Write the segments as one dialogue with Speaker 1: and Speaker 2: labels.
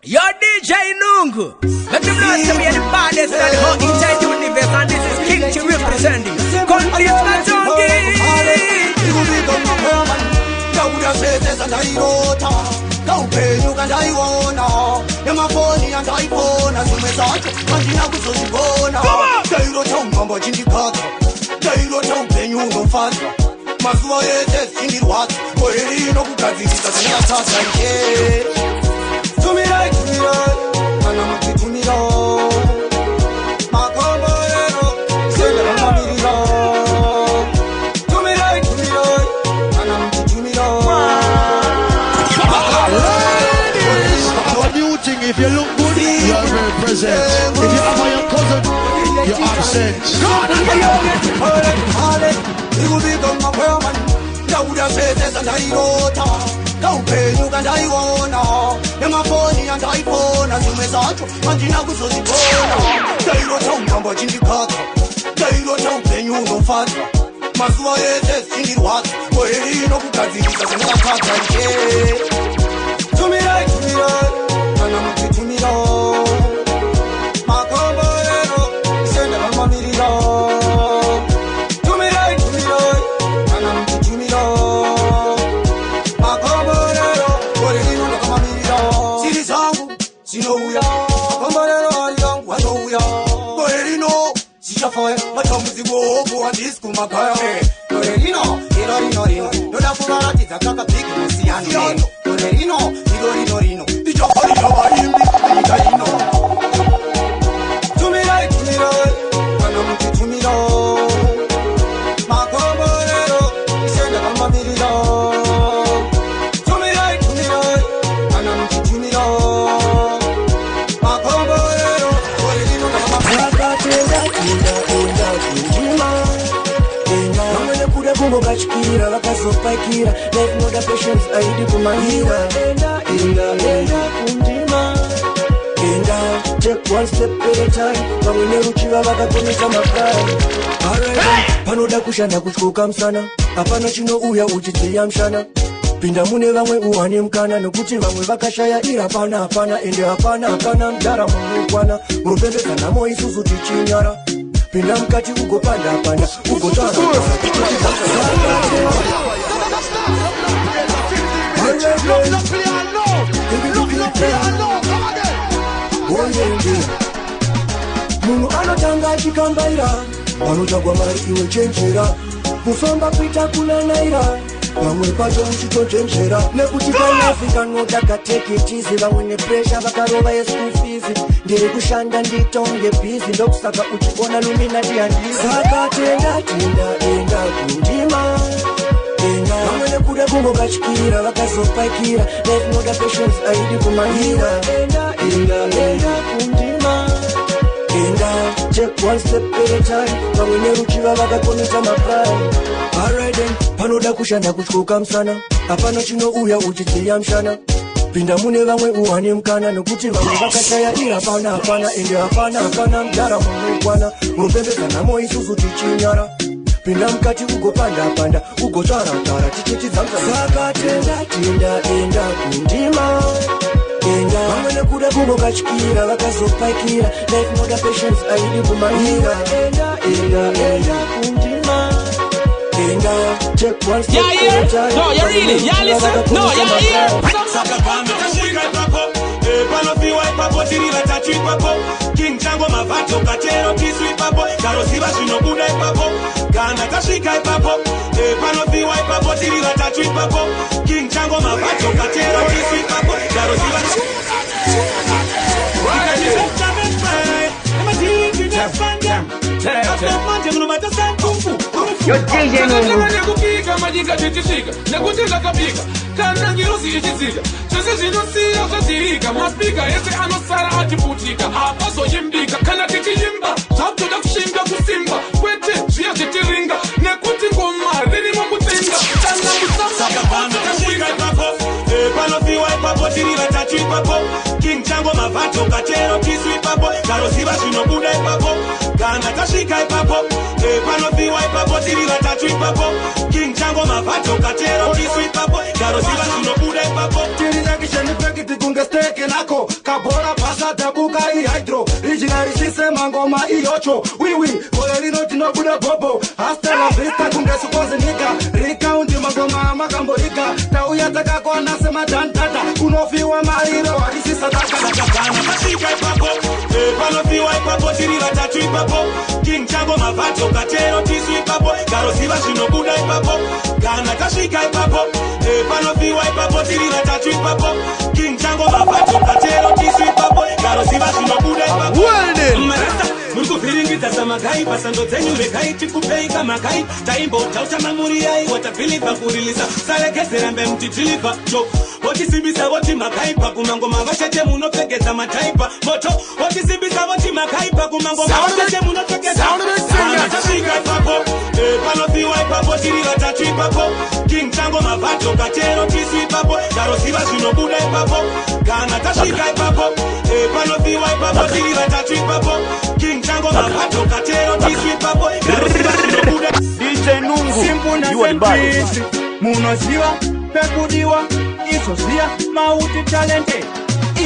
Speaker 1: Yo DJ Nungu. Let them know to be the baddest and the whole inside the universe, and this is King to represent you. Country is not junkie.
Speaker 2: To me right, and I'm to me low. My combo, say that I'm low. To me right, and I'm to me low.
Speaker 3: One new thing, if you look good, you are very present. If you have your cousin, you're absent.
Speaker 2: You will become my woman. Now we are saying there's a night. Don't pay you can die one. My phone and iPhone as you message. And you know so you go. They don't come but in the car. They don't pay you no fat. Maswa is in the what? Where you know because it doesn't have to me right, and I'm to me low. My combo, say that I'm a million. To me right, and I'm to me low. Kira vakazopakira life noda patience aidi kumahira enda kundima enda take one step at a time vamwene ruchiva vakakonesa makai alright panoda kushanda kutyoka msana hapana chinouya uchidziya mshana pinda mune vamwe uwane mkana nokuti vamwe vakashaya ira hapana ende hapana mdara munokwana murupembedzana mo isusu tichinyara pinda mkati ugopanda ugotara munhu anotanga achikambaira vanotsvagwa mari iwe chenjera kufamba kuita kunanaira vamwe pacho uchitotenjera nekuti panafika nodakateketizi vamwe nepresha vakarova yesikufizi ndiri kushanda nditonge bhizi ndokusaka uchiona luminati handisi saka tenda enda kundima vamwe nekuda kungokatyira vakazopakira life noda patience aidi kumahira enda kundima enda take one step at a time vamwe neruchiva vakakonesa maplani alright then panoda kushanda kutyoka msana hapana chinouya uchidziya mshana pinda mune vamwe uwane mkana nokuti vamwe vakashaya ira hapana ende hapana mdara munokwana murupembedzana mo isusu tichinyara pinda mukati ugopanda ugotaratara tichitidzamsaka tenda kundima enda vamwe nekuda kungokatyira vakazopakira life noda patience aidi kumahira enda kundima enda take one step at a time
Speaker 1: no you're really listen no you're
Speaker 4: panofiwa ipapo tirira tatu ipapo king chango mavato katero tisu ipapo karosiva zvinobuda ipapo kana tasvika ipapo panofiwa ipapo tirira tatu ipapo king chango mavato katero tisu ipapo karosiva
Speaker 1: Yo DJ Nungu.
Speaker 5: Nekupika majika chichishika nekutika kapika kana ngirosi ichitsika chose zvinosiya zvatirika mapika ese anosara atiputika apazoyimbika kana tichiyimba zvakutoda kushinga kusimba kwete zviya zvitiringa nekuti ngoma ririmo mutsenga kana
Speaker 4: kusaka pano tasvika ipapo panofiwa ipapo tirira tatu tachu ipapo King Chango mavato katero tisu ipapo Karosiva shinobuda ipapo Kana tashika ipapo Panofiwa ipapo tirila tachu ipapo King Chango mavato katero tisu ipapo Karosiva shinobuda ipapo
Speaker 2: Tirila kisheni pekiti kunge steke nako Kabora pasa tabuka hydro Original sise mangoma iocho Wiwi kole lino tino buda bobo Hasta la vista kunge sukozi nika Rika undi mangoma makambo rika Tauya taka kwa nasema tantata Unofiwa mariro hadisi sadaka
Speaker 4: Kana tashika ipapo Panofiwa ipapo tirila tachu ipapo King Chango mavato katero tisu ipapo Karosiva shinobuda ipapo Kana tashika ipapo Panofiwa ipapo tirila tachu ipapo King Chango mavato katero tisu ipapo Karosiva shinobuda ipapo Marasta Mungu firingiza za magai Pasando zenyu legai Chikupei kama kai Taimbo tauta mamuri ai Watapilipa kurilisa Sale keserembe mtitilipa Cho Woti sibisa woti makaipa Kumango mavashete munopegeza mataipa Moto Woti sibisa woti makaipa Kumango mavashete munopegeza Sana tashika ipapo Panofiwa ipapo Tirila tachu ipapo King Chango mavato katero tisu ipapo Karosiva shinobuda ipapo Kana tashika ipapo Panofiwa ipapo Tirila tachu ipapo King Chango mavato katero tisu ipapo Karosiva shinobuda
Speaker 6: DJ Nungu You are the body
Speaker 7: Munosiwa Pekudiwa Isosia Mauti talente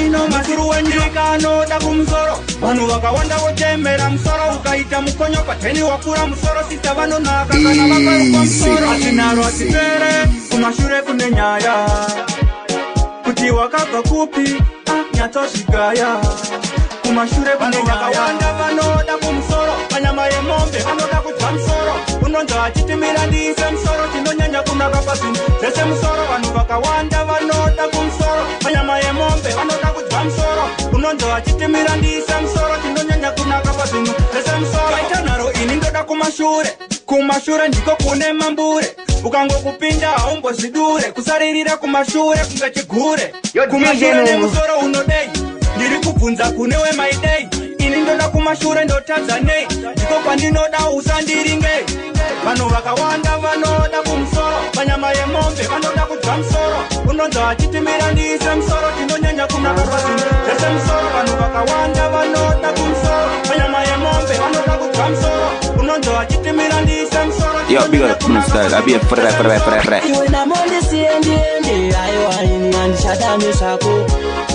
Speaker 7: Ino masuru wenjika anoda kumsoro Wanu wakawanda wotembera msoro Ukaita mkonyo pateni wakura msoro Sita wano na kakana wakaru kwa msoro Asinaro asipere Kumashure kunenyaya Kutiwa kaka kupi Nyatoshigaya Kumashure kunenyaya Wakawanda wanoda kumsoro Panyama ye mombe Wanoda kutua msoro Unonja achitimira ndise msoro Tindonyanya kuna kapasini Sese msoro Wanu wakawanda wanoda kumsoro Panyama ye mombe Wanoda kutua msoro Unonja achitimira ndise msoro Tindonyanya kuna kapasini Sese msoro Kaitanaro inindoda kumashure ndiko kune mambure Ukango kupinda aumbo zidure Kusaririra kumashure kungachigure Kumashure ne msoro unodei Niri kufunza kunewe my day Inindoda kumashure ndo Tanzania Ndiko kwa ndinoda usandiringe Vano wakawanda vanoda kumsoro Panyama ye mombe vanoda kutua msoro Unonza achitimira ndise msoro Tindonyanya kuna kapasini Sese msoro Vano wakawanda vanoda kumsoro Panyama ye mombe vanoda kutua msoro Unonza achitimira ndise msoro
Speaker 6: Yo, big up to style. I be a fre.
Speaker 8: You na monde siende ayo aini andishadane shako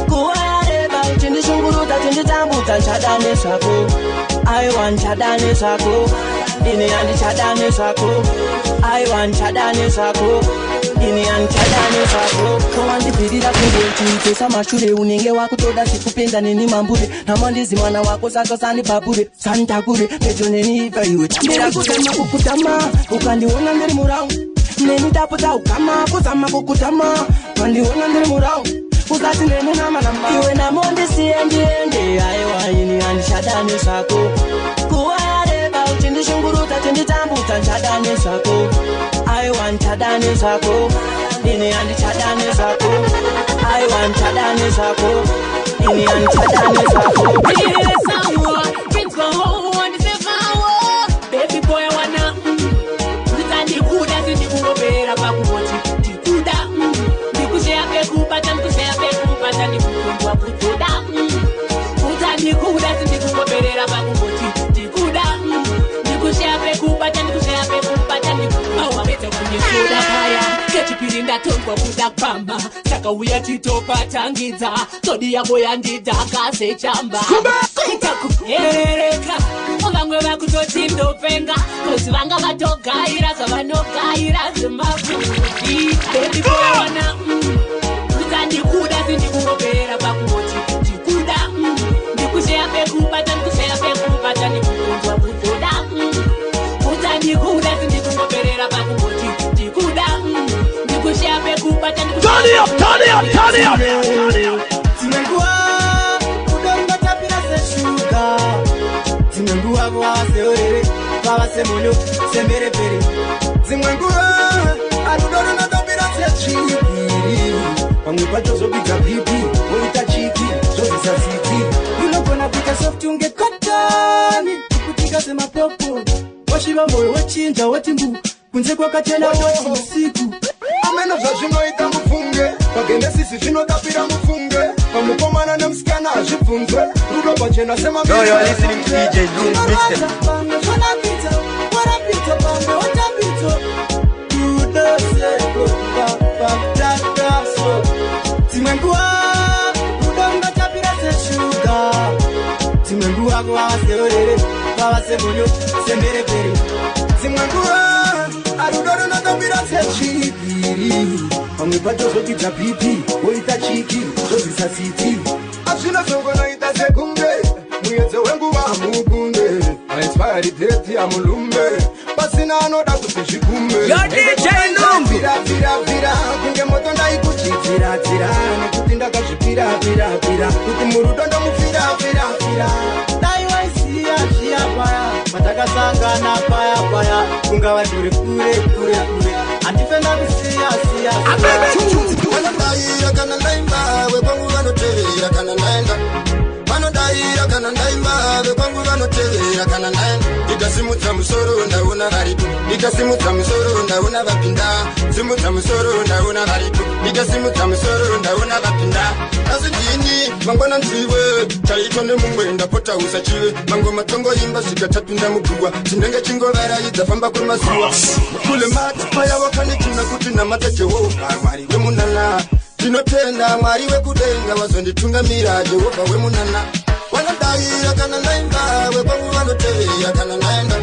Speaker 8: Kuware ba utindi shunguruta tindi tambuta shadane shako I want shadane shako Ini andishadane shako I want shadane shako Ini andishadane shako Kawandi pirira kundeti Pesa mashure unenge wako toda sikupenda nini mambure Na mandizi mwana wako sato sani babure Santa kure Pejo neni ifa iwe Ndera kutama kukutama Ukandiona ndiri murao Neni taputa ukama Kuzama kukutama Ukandiona ndiri murao Uzati neni nama Iwe na monde siende Ayo aini andishadane shako Kuware ba utindi shunguruta tindi tambuta shadane shako I want shadane shako Ini andishadane shako I want shadane shako Ini andishadane shako Things go on the same Baby boy wanna Nitandi kuda zindi kumbera pakumochi Tikuda Nikushea pekupata Nikushea pekupata Nikukundwa kutuda Nitandi kuda zindi kumbera pakumochi Tikuda Nikushea pekupata Nikushea pekupata Nikukundwa kutuda Kechipirinda tongwa kuda pamba Saka uya chitopa tangiza Todi ya boya ndida kase chamba Itakupereka Ovangwe vakutoti ndopenga Kozi vanga vatogaira Zavanogaira Zimafuti Baby boy wana Kutandikuda zindikungopera pakumoti Ndikuda Ndikushea pekupata Ndikushea pekupata Ndikukundwa kutoda Kutandikuda zindikungopera pakumoti Ndikuda Ndikushea pekupata
Speaker 3: Turn it up
Speaker 2: Zinengua Kudonga tapira se sugar Zinengua mwase orere Baba se molo Sembere pere Zinengua Arudoro na tapira se chikiri Wangwepacho zobiga pipi Oita chiki Zobisa city You know gonna pika soft unge katani Kukutika sema popo Washiba moyo wachinja watimbu Kunze kwa katela wachisiku Ameno za jino ita mufunge Wagende sisi jino tapira mufunge Pamukomana na msikana ajifunze rudo pachena sema
Speaker 9: Yo, you're listening to DJ Loom Mixtape.
Speaker 2: Timengua kwa seorere kwa semonyo sembere pere Timengua arudoro na tabira sechiri Amepata zoki za pipi oita chiki zoki za city Ashina songo na ita sekunde Muyeze wengu wa mugunde Inspired date ya mulumbe Basi na anoda kusishikume
Speaker 1: Yo DJ Loom
Speaker 2: Vira kunge moto ndai kuchitira tira Nekutinda kashipira Kuti murudo ndo mufira Dai waisia shia paya Mataka sanga na paya Kunga wadure kure Antifenda kusia
Speaker 10: Wanadai akana naimba Wepangu wanotele akana naenda Wanadai akana naimba Wepangu wanotele akana naenda Itasimuta musoro ndauna haribu Itasimuta musoro ndauna vapinda Simuta musoro ndauna haribu Itasimuta musoro ndauna vapinda Asi jini mangwana ntiwe Chaitone mungwenda pota usachiwe Mango matongo imba sikatapinda mugugwa Chinenge chingo vera idafamba kumasiwa Kule mati paya wakani kina kutina matache wo Mwari we munana Tinotenda mwari we kudenga Wazondi tunga mira Jehova we munana Wanadai akana naimba Wepangu wanotele akana naenda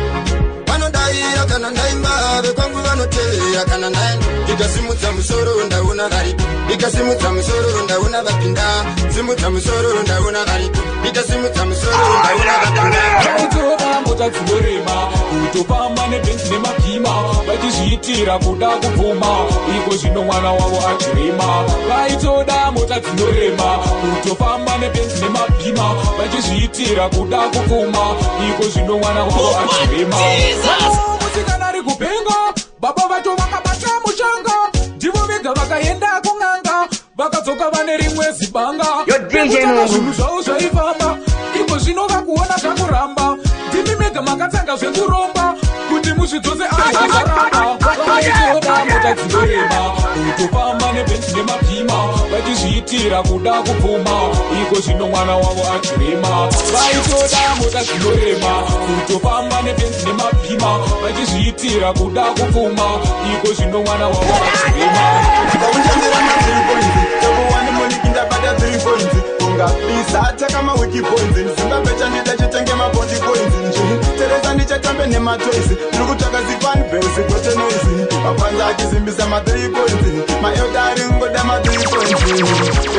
Speaker 10: Wanadai akana naimba Wepangu wanotele akana naenda Ikasimuta musoro ndauna haribu Ikasimuta musoro ndauna vapinda Simuta musoro ndauna haribu Ikasimuta musoro ndauna vapinda
Speaker 5: Kaitoda mota kunorema Kutopamba nebenzi nemapima Vachizviitira kuda kupfuma Iko zvino mwana wavo achirema Kaitoda mota kunorema Kutopamba nebenzi nemapima Vachizviitira kuda kupfuma Iko zvino mwana wavo achirema Musikana ari kupenga Baba vacho vakabata mushanga Ndivo vega vakaenda kunganga Vakadzoka vane rimwe zibanga Zvinhu zvavo zvaifamba Iko zvino vakuona zvakuramba Ndimi mega makatanga zvekuromba Kuti muzvidzose aizvaramba Vaitoda mota dzinorema Kutopamba nebenzi nemapima Vachizviitira kuda kupfuma Iko zvino mwana wavo achirema Vaitoda mota dzinorema Kutopamba nebenzi nemapima Vachizviitira kuda kupfuma Iko zvino mwana wavo achirema
Speaker 7: Bizata kama wiki points Simba pecha nida chitenge mabondi coins Tereza nichatambe nema toys Nukutaka zifan base kote noisy Wapanza akizimbisa ma 3 points Ma eldari ngoda ma 3 points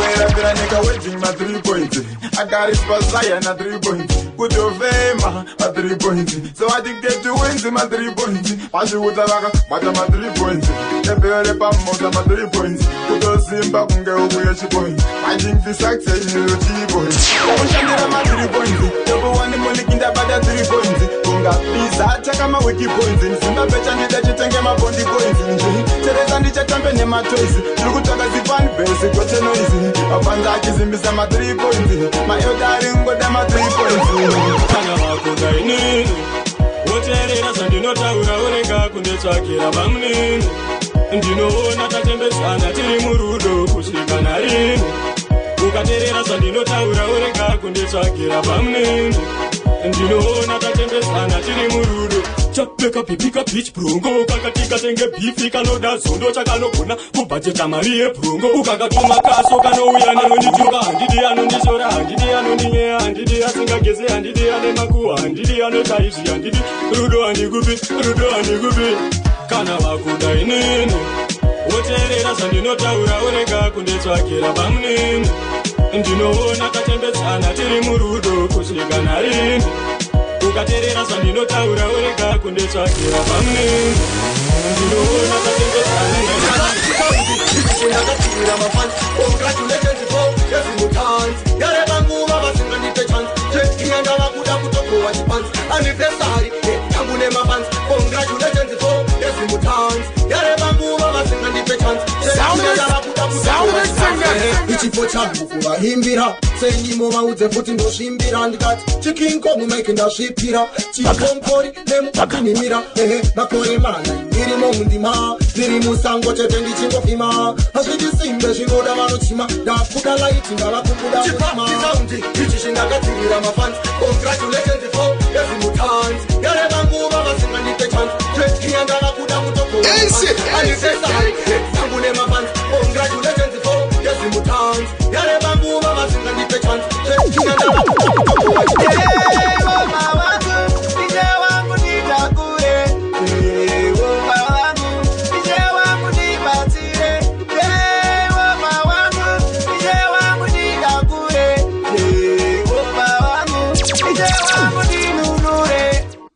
Speaker 7: Wera vira nika wedding ma 3 points Agari spazaya na 3 points Kutofema ma 3 points So I think get to wins ma 3 points Pashi utabaka bata ma 3 points Ebere pa moza ma 3 points Kutosimba kunge ubuye chi points I think the success you 3 points Ushandira ma 3 points Yobo wani moli kinda bada 3 points Kunga bizata kama wiki points Simba pecha nida chitenge ma bondi coins Tereza ndicha tambe nema toys Nukutaka zifan base kote noisy Wapanza akizimbisa ma 3 points Ma eldari ngoda ma 3 points
Speaker 4: Kana wakuda inini Woterera sandinotaura urega kundetsvakira pamunini Ndinoona tatembesana tiri murudo kusvika narini Ukaterera sandinotaura urega kundetsvakira pamunini Ndinoona tatembesana tiri murudo Chapeka pipika pitch brungo Kakatika tenge bifi kanoda zondo chakanogona kubhajeta mari yebrungo Ukakatuma kaso kanouya nenonituka Handidi anondishora, handidi anondinyeya Handidi asingageze, handidi ane makuwa Handidi anotaizi, handidi rudo handigupi Kana wakuda inini Woterera sandinotaura urega kundetsvakira pamunini Ndinoona tatembesana tiri murudo kusvika narini Ukaterera sandinotaura urega kundetsvakira pamunini Ndinoona tatembesana
Speaker 2: Congratulations for Yesimutans Yareba nguva vasinganipe chance Chekienda vakuda kutokowa chipans Anniversary yangu nemafans Congratulations for Yesimutans Yareba nguva vasinganipe chance Chekienda vakuda kutokowa chipans chifo changu kuvahimbira senyimo vaudze futi ndosvimbira ndikati chikinkomu maike ndasvipira chikonkori nemukatinimira ehe makore mana ndirimo mundima ndiri musango chete ndichingofima hazvidisimbe zvinoda vanochima ndakuda laiti ndavakubuda muchimaundi ichi chindagadzirira mafans congratulations for yezimutanzi yareva nguva vasingandipe chance twekiya ndavakuda kutokoanisesari sangu nemafans congratulations for yezimutanzi yareva nguva vasingandipe chance twekiya ndavakuda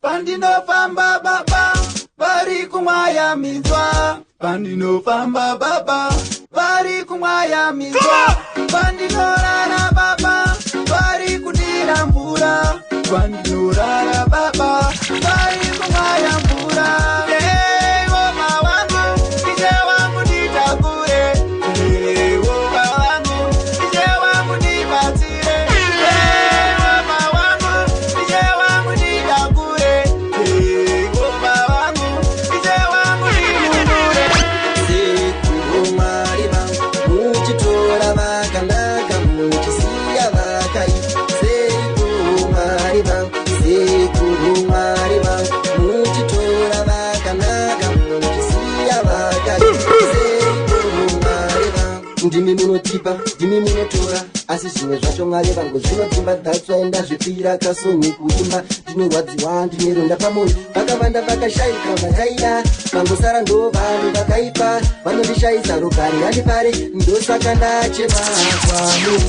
Speaker 11: Pandinofamba baba vari kumwaya minzwa Pandinofamba baba vari kumwaya minzwa Pandinorara baba vari kudira mvura Pandinorara baba vari kumwaya mvura Woma wangu ije wangu nitakure Woma wangu ije wangu nibatire Woma wangu ije wangu nitakure Woma wangu ije wangu nitakure
Speaker 8: Sekumari vangu muchitora vakanaka muchisiya vakai Sekumari vangu muchitora vakanaka muchisiya vakai Sekumari vangu ndimi munotipa ndimi munotora asi zvimwe zvacho mwari vangu zvinotimba ndatsvaenda zvipira kasonyi kuimba ndinorwadziwa ndineronda pamwoyo vakavanda vakashayika vakaida vangosara ndo vanhu vakaipa vanondishayisa rugare handipare ndosaka ndachema kwanu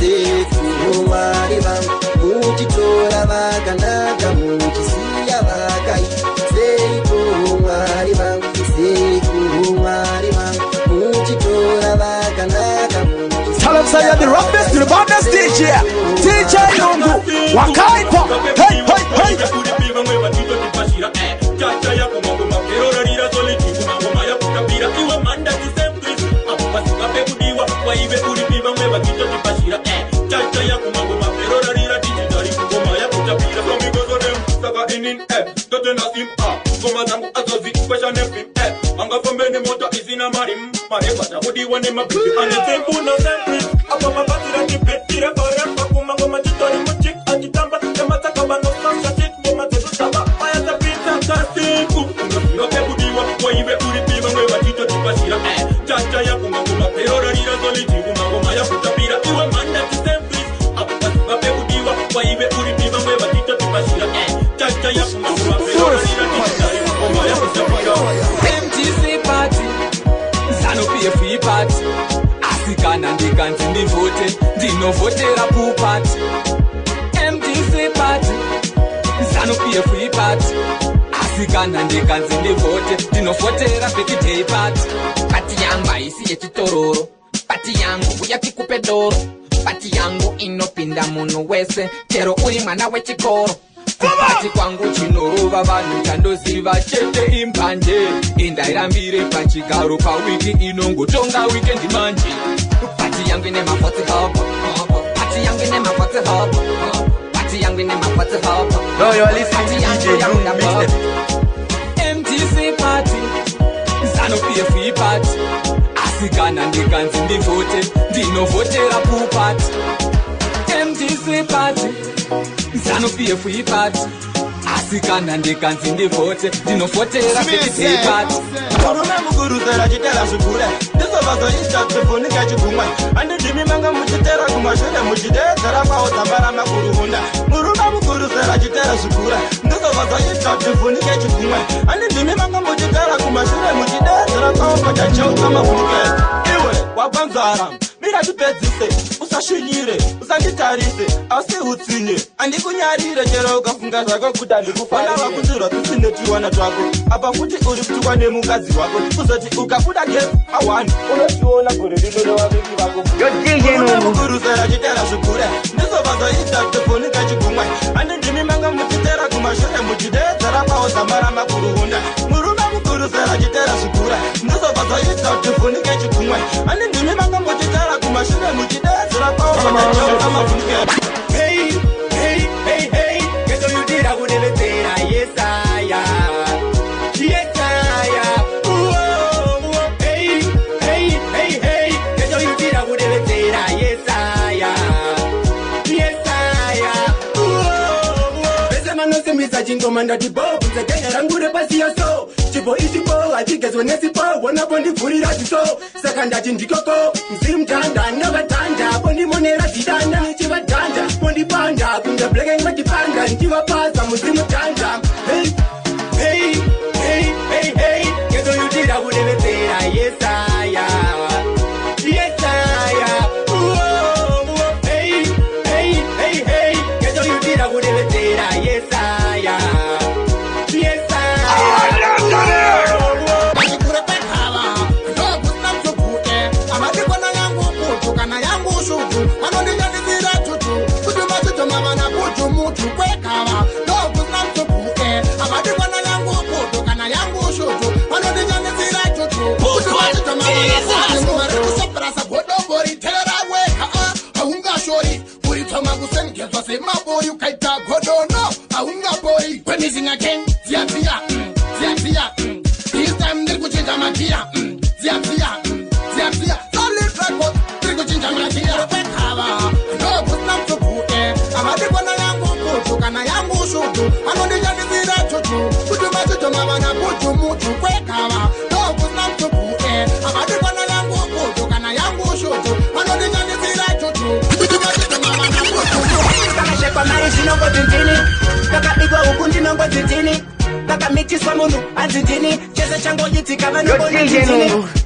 Speaker 8: sekuru mwari vangu muchitora vakanaka muchisiya vakai sekuru mwari vangu muchitora vakanaka
Speaker 1: Tell them say you're the roughest, the baddest DJ DJ Lungu Wakaipa Hey, hey, hey Chacha ya kumangoma Kerora rira soliti kumangoma ya kutapira Iwe manda disemplis Apupasika pekudiwa Waive kuripiva mwewa kito tipashira Chacha ya kumangoma Kerora rira digitali Kumangoma ya kutapira From because of them Saka inin Tote na sim Koma zangu azozi Question FM Anga fambene moto izina marim Mareba Sabudi wane mabibi Ane tempu no semplis Apa mabazira nipetire Parempa kumangoma chitori muchik Ajitamba Yamata kabano Sasa chik Goma tetu taba Maya tapita Tasiku Unafiro pekudiwa Waive uripiva Mwewa chito tipashira Chacha ya kumangoma Perora rira soliti Kumangoma ya kutapira Iwe manda disemplis Apupasika pekudiwa Waive uripiva Mwewa chito tipashira Chacha ya kumangoma Perora rira digitali Kumangoma ya kutapira MTC party Zano PFE party Asikana ndikanzi ndivote Ndinovotera pool party MTC party Zano PFE party Asikana ndikanzi ndivote Ndinovotera birthday party Pati yangu haisi yechitororo Pati yangu uya tikupe doro Pati yangu inopinda munu wese Chero uri mwana wechikoro Kupati kwangu chinorova vanhu chandoziva chete impanje Indairambire pachigaro pawiki inongotonga weekend manje Pati yangu ine mafotsi hapa Pati yangu ine mafotsi hapa Pati yangu ine mafotsi hapa
Speaker 9: No, you're listening to DJ Lungu Mixtape
Speaker 1: MTC party Zano PFE party Asikana ndikanzi ndivote Ndinovotera pool party MTC party Zano PFE party Asikana ndikanzi ndivote Ndinovotera birthday party
Speaker 7: Murume muguruzera chitera zvikure Ndizovazoita tifunika chigumwe Andidimi manga muchitera kumashure muchidedzera kwawo dzambara makuruhunda Murume muguruzera chitera zvikure Ndizovazoita tifunike chigumwe Andidimi manga muchitera kumashure muchidedzera kwawo kwachacheuka mafunike Iwe wapanzara Mira tipedzise usashunyire usanditarise asi utsinye andikunyarire chero ukafunga zvako kuti andikufanira vakunzirwa tisinetiwana twako apa futi uri kutukwa nemukadzi wako kuzoti ukabuda gesi awani unochiona gore rino nevaviki vako mukuruzera chitera zvikure ndizovazoita tifunika chigumwe andindimi manga muchitera kumashure muchidedzera kwawo dzambara makuruhunda murume mukuruzera chitera zvikure ndizovazoita tifunike chigumwe andindimi manga muchitera
Speaker 4: mashine muchidedzera paoaaa mafunike. Hey, hey, hey, hey, geto yudira kudeletera yesaya. Yesaya. Hey, hey, hey, hey, geto yudira kudeletera yesaya. Yesaya. Pesa manose misa chingoma ndatibo kutekenya rangure pasi yaso. Chipo ichipo achigezwe nesipo wona bondi vhurira chiso saka ndati ndikoko mzimtanda ndavatanda bondi monera chidanda nichivadhanda bondi panda kunge bleke ngatipanda ndichivapaza muzimutanda. Hey, hey, hey, hey, hey, geto yudira kudeletera yesaya. Yesaya. Hey, hey, hey, hey, geto yudira kudeletera yesaya.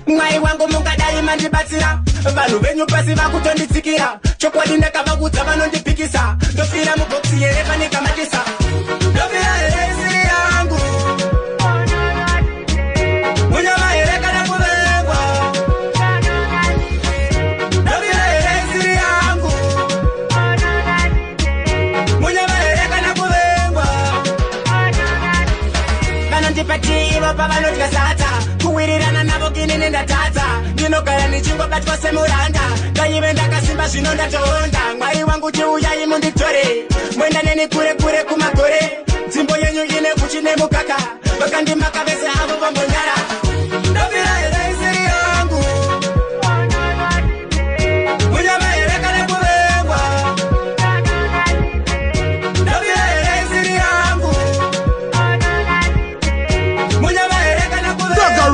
Speaker 4: Mwai wangu mungadai mandibatsira vanhu venyu pasi vakutonditsikira chokwadi ndakavakudza vanondipikisa ndofira mubhokisi here panekamatisa ndofira here isiri yangu munyama here kana kuvengwa ndofira here isiri yangu munyama here kana kuvengwa vanondipativo pavanodya sata kuwirirana navo kini nendatadza ndinogara nichingobatwa semuranda kanyive ndakasimba zvino ndatoonda mwai wangu chiuyai munditore mwenda neni kure kure kumagore nzvimbo yenyu ine kuchi nemukaka vakandimaka vese avo vambonyara ndofira here isiri yangu munyama here kana kuvengwa ndofira here isiri yangu munyama here kana kuvengwa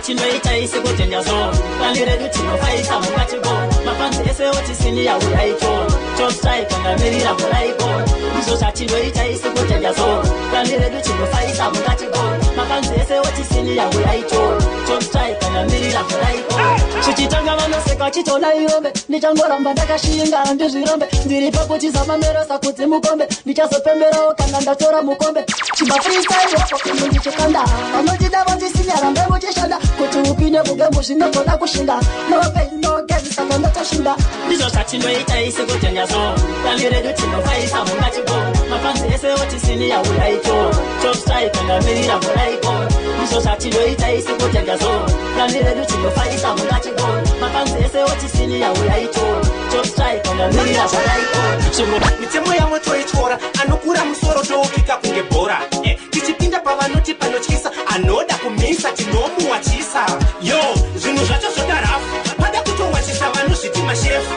Speaker 4: chinoita isi kutenja so valiredu tinofaisa mukatibo mafanzi ese otisini yauyaito chopstai kangamirira muraiko izvo zvatinoita isi kutenja so valiredu tinofaisa mukatibo mafanzi ese otisini yauyaito chopstai kangamirira muraiko chichitanga vanoseka chitola irombe ndichangoramba ndakashinga ndizvirombe ndiripo kutizamamerosa kuti mukombe ndichazopemberawo kana ndatora mukombe chimafristairoko inu ndichikanda vanotida votisinyaramba vochishanda kuti upinde mugembo zvinotoda kushinda nogezisaka ndotoshinda ndizvo zvatinoita isi kutenyaso kandi redu tinofaisa mungatibo mafanzi ese otisini yauyaito chopstai kangamirira muraiko ndizvo zvatinoita isi kutenyaso kandi redu tinofaisa mungatibo mafanzi ese otisini yauyaito chopstai kangamirira muraiko mitemo yamwe toityora anokura musoro toukika kunge bhora tichipinda pavanoti panotyisa anoda kumisa tinomuwachisa yo zvinhu zvacho zvodarafu pada kutowachisa vanozviti mashefu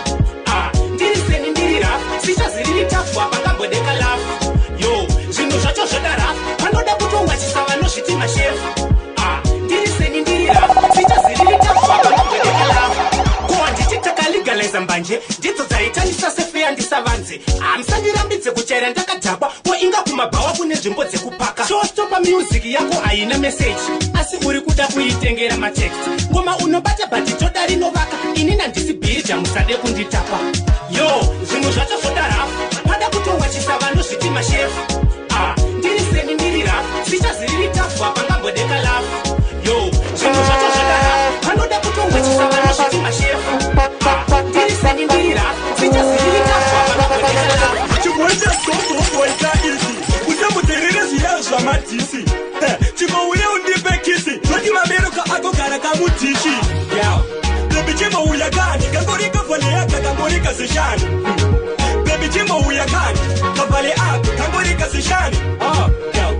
Speaker 4: ndiriseni ndiri rafu sichaziriri tafu apangambodeka lafu yo zvinhu zvacho zvodarafu panoda kutowachisa vanozviti mashefu ndiriseni ndiri rafu sichaziriri tafu apangambodeka lafu ko handiti takaligaliza mbanje ndidzo dzaitanisa sefeya ndisavanze hamusandirambidze kuchaira ndakadhakwa ko inga kumabhawa kune nzvimbo dzekupaka shostopa music yako haina meseji asi uri kuda kuitengera matext ngoma unobata bhati toda rinovaka ini nandisi bhirija musade kunditapa yo zvinhu zvacho zvodarafu pada kutowachisa vanozviti mashefu ndiriseni ndiri rafu sichaziriri tafu apangambodeka lafu yo zvinhu zvacho zvodarafu panoda kutowachisa vanozviti mashefu ndiriseni ndiri rafu sichaziriri tafu apangambodeka lafu
Speaker 1: chikuenda sosoboita izi usamuterere zviyayo zvamadhisi chikouye undipe kisi zoti maberoka agogara kamutishi bebi
Speaker 4: kasishani baby chimo uyakani kavale ako kangori kasishani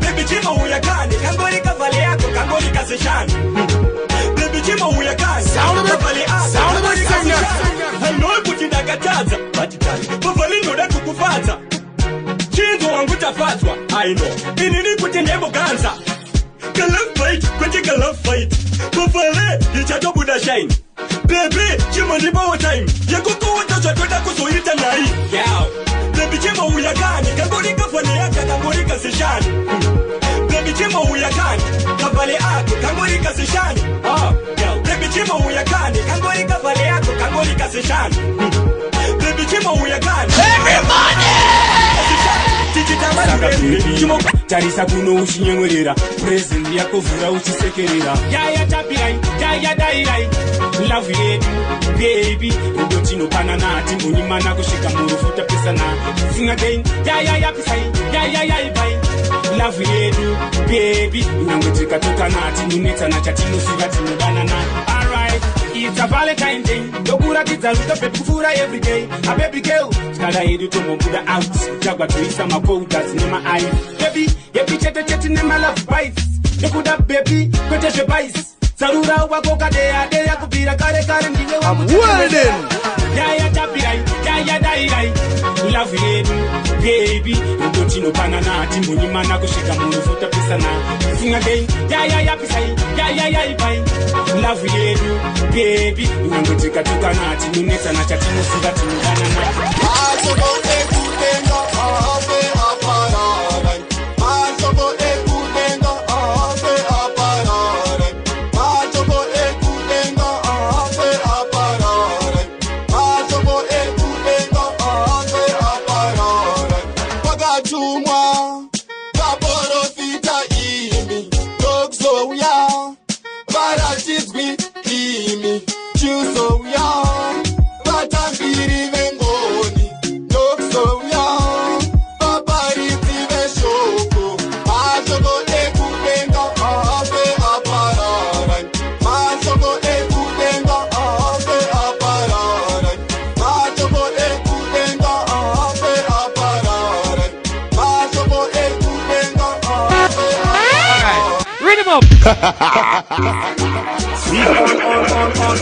Speaker 4: baby chimo uyakani kangori kavale ako kangori kasishani baby chimo uyakani kavale ako kangori kasishani hanoi kutinakataza batitali kavale noda kukufata chinzo wangu tafatwa I know inini kutindemo ganza love fight kweteka love fight kavale ichato buda shine baby chimo ni bawo time yakuko watoto twenda kuzoita nai baby chimo uyakani kangori kavale yaka kangori kasishani baby chimo uyakani kavale ako kangori kasishani baby chimo uyakani kangori kavale yako kangori kasishani baby chimo uyakani everybody chimo tarisa kuno ushinyengwerera present yakovhura uchisekerera yaya tapirai yaya dairai love yedu baby ndotinopana nati munyimana kusvika murufuta pesana singa gain yaya yapisai yaya yaibai love yedu baby nyangwe tikatoka nati munetsana chatinosiva tinodanana alright it's a Valentine day ndokuratidza rudo baby kufura every day a baby girl skala yedu tombobuda out tagwa toisa mapowders nemaai baby yepichete chete nemalove bites ndokuda baby kwete zvebice sarura wako kadeya kubvira kare kare ndiwe wamuwelden yaya tapirai yaya dairai love yedu baby ndotinopana nati munyimana kusvika murufuta pesana singa day yaya yapisai yaya yaibai love yedu baby nyangwe tikatoka nati munetsana chatinosiva tinodanana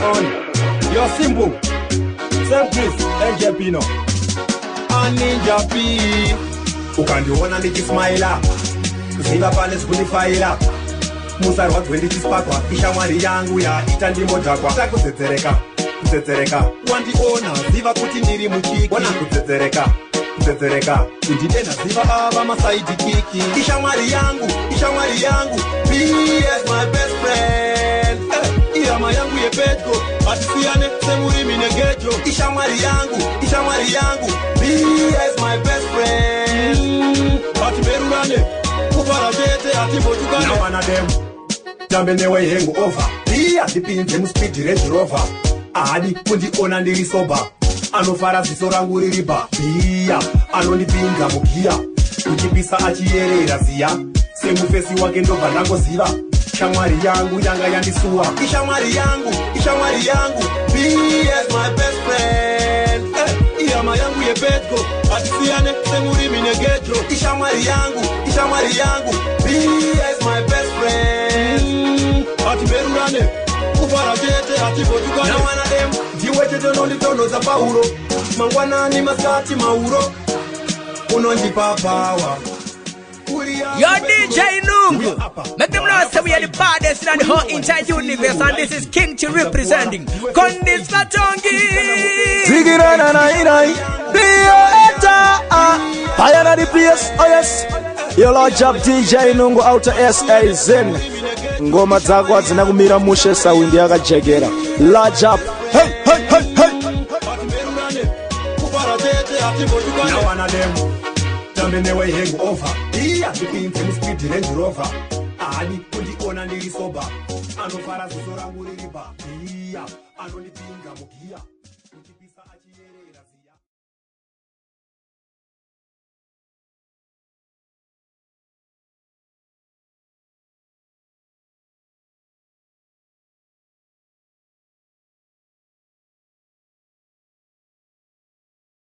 Speaker 7: on. You're simple. Same Chris, NJ Pino. And Ninja P. Ukandiona nikismaila. Ziva pale sikunifaila. Musarwa twendi chispakwa. Ishamwari yangu ya ita ndimo jakwa. Kutetereka. Wandiona ziva kuti ndiri muchiki. Wana kutetereka. Unditena ziva ava masaidi kiki. Ishamwari yangu. Be as my best friend. Iyama yangu yepetko. Atisiane semuri minegejo. Ishamwari yangu. Be as my best friend. Atiberurane. Kupara jete atibotukane. Now one of them. Jambe newe hengu over. Be at the pins and speed Range Rover. Adi kundiona ndiri soba. Anofara ziso rangu ririba. Bia anondipinza mukia. Uchipisa achierera ziya. Semufesi wake ndobva ndangoziva. Shamwari yangu yanga yandisuwa. Ishamwari yangu. Be as my best friend. Iyama yangu yepetko. Atisiane semuri minegejo. Ishamwari yangu. Be as my best friend. Atiberurane. Kupara jete atibotukane. Now one of them. Jiwete tono za paulo. Mangwanani maskati mauro. Unonjipa power.
Speaker 12: Yo DJ Nungu. Make them know say we are the baddest in the whole entire universe, and this is King T representing Kondis Katongi.
Speaker 2: Zigirana nai Biota Ayana the place, oh yes. Your Lord Job DJ Nungu out of SA Zen. Ngoma dzakwa dzinakumira mushe saundi yakajegera. Large up. Hey.
Speaker 7: Now one of them. Jambe newe hengu over. Iya dipinze muspidi Range Rover. Adi kundiona ndiri soba. Anofara ziso rangu ririba. Iya anondipinga mukia.